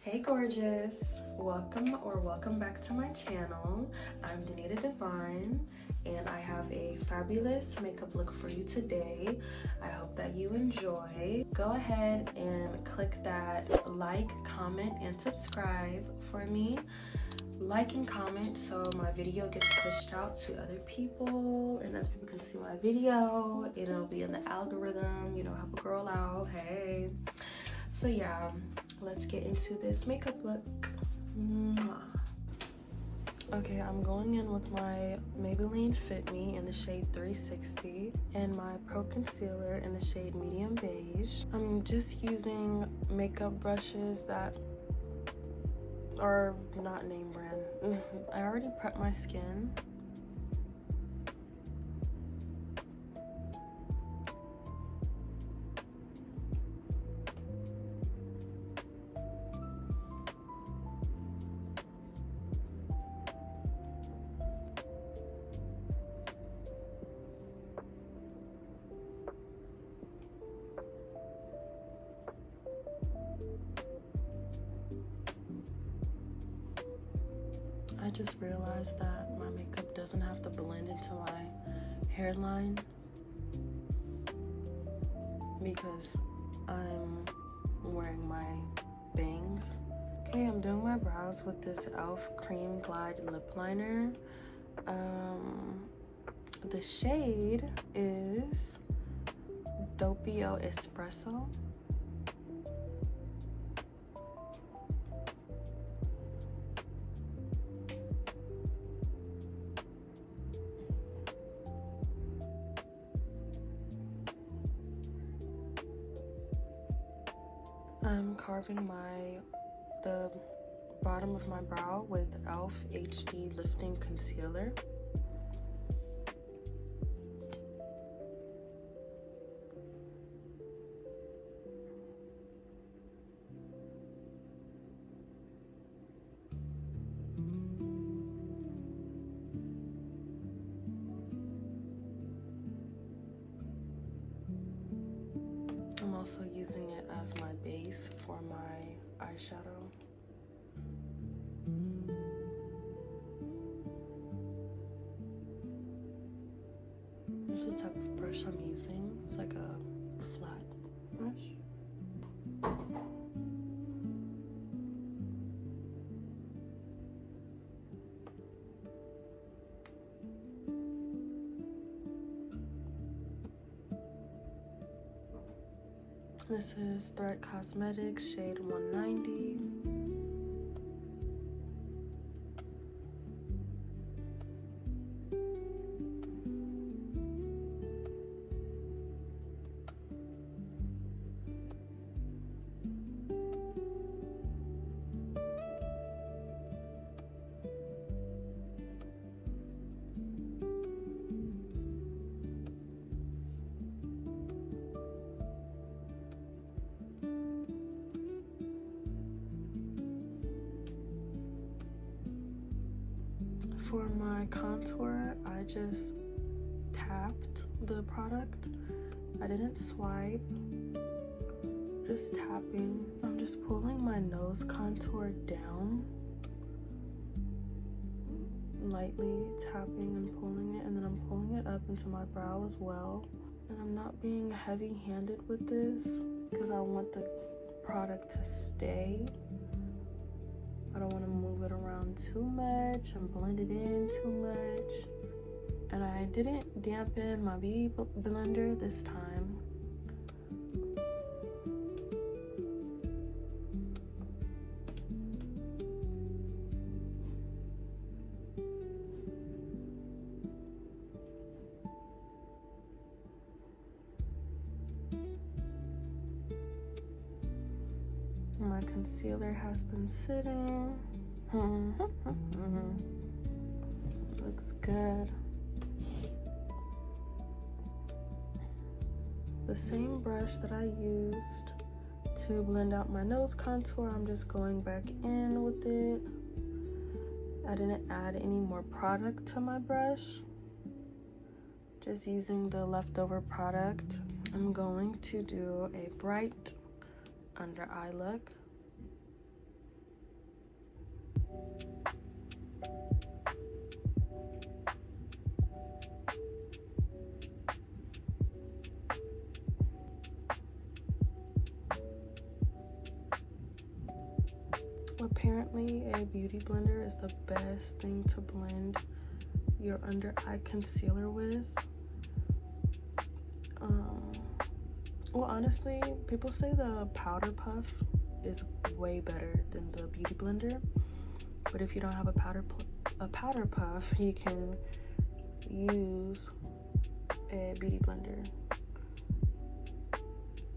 Hey gorgeous, welcome back to my channel. I'm Danita Divine and I have a fabulous makeup look for you today. I hope that you enjoy. Go ahead and click that like, comment, and subscribe for me. Like and comment so my video gets pushed out to other people and other people can see my video. It'll be in the algorithm, help a girl out. Hey. So yeah, let's get into this makeup look. Okay, I'm going in with my Maybelline Fit Me in the shade 360 and my Pro Concealer in the shade Medium Beige. I'm just using makeup brushes that are not name brand. I already prepped my skin. I just realized that my makeup doesn't have to blend into my hairline because I'm wearing my bangs. Okay, I'm doing my brows with this e.l.f. Cream Glide Lip Liner. The shade is Doppio Espresso. I'm carving the bottom of my brow with e.l.f. HD Lifting Concealer. I'm also using it as my base for my eyeshadow. This is the type of brush I'm using. It's like a flat brush. This is Threat Cosmetics shade 190. For my contour, I just tapped the product. I didn't swipe, just tapping. I'm just pulling my nose contour down, lightly tapping and pulling it, and then I'm pulling it up into my brow as well. And I'm not being heavy-handed with this because I want the product to stay. I don't want to move it around too much and blend it in too much. And I didn't dampen my beauty blender this time. My concealer has been sitting. Looks good. The same brush that I used to blend out my nose contour, I'm just going back in with it. I didn't add any more product to my brush. Just using the leftover product. I'm going to do a bright under eye look. Apparently, a beauty blender is the best thing to blend your under eye concealer with. Well, honestly, people say the powder puff is way better than the beauty blender. But if you don't have a powder puff, you can use a beauty blender.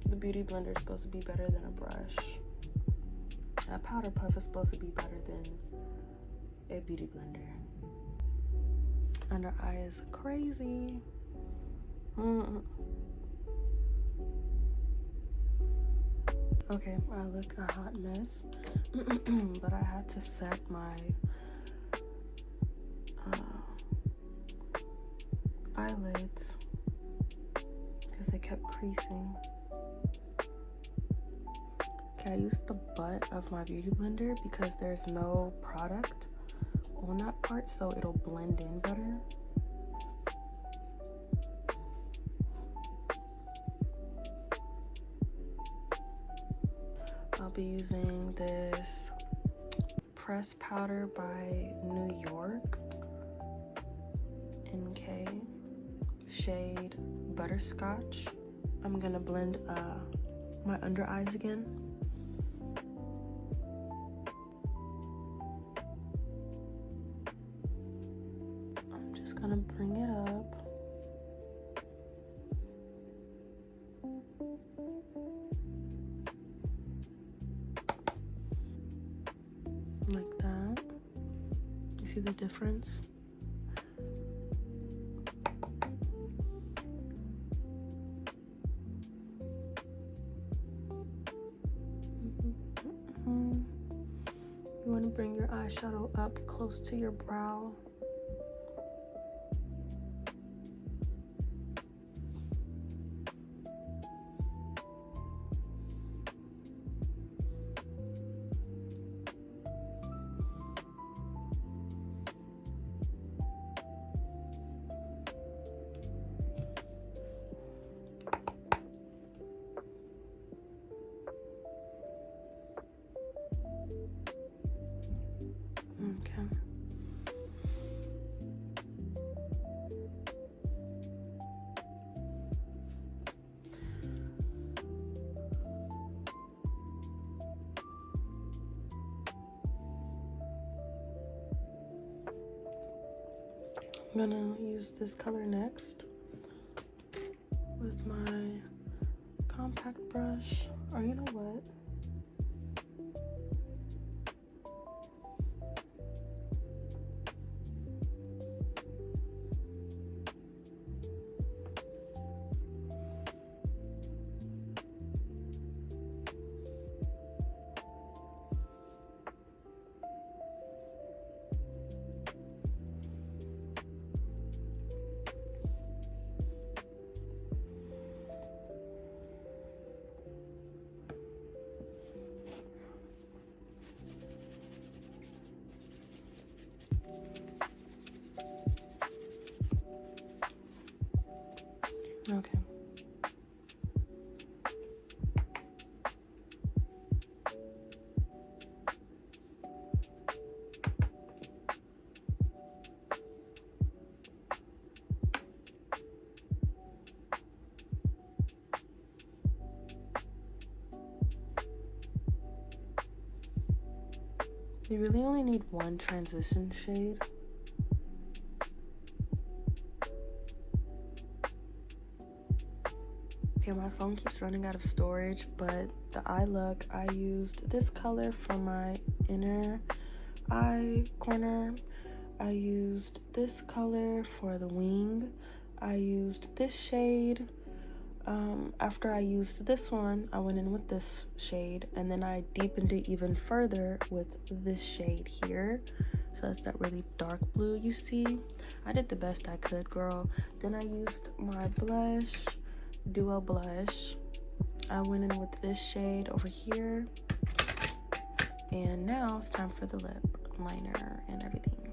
The beauty blender is supposed to be better than a brush. A powder puff is supposed to be better than a beauty blender. Under eye is crazy. Okay, I look a hot mess, but I had to set my eyelids because they kept creasing. Okay, I used the butt of my beauty blender because there's no product on that part, so it'll blend in better. I'll be using this press powder by New York, NK, shade Butterscotch. I'm gonna blend my under eyes again. I'm just gonna bring it up. Like that. You see the difference? You want to bring your eyeshadow up close to your brow. Okay. I'm gonna use this color next with my compact brush, or you know what? Okay. You really only need one transition shade. Okay, my phone keeps running out of storage, but the eye look, I used this color for my inner eye corner. I used this color for the wing. I used this shade. After I used this one, I went in with this shade, and then I deepened it even further with this shade here. So that's that really dark blue you see. I did the best I could, girl. Then I used my blush, Duo blush. I went in with this shade over here. And now it's time for the lip liner and everything.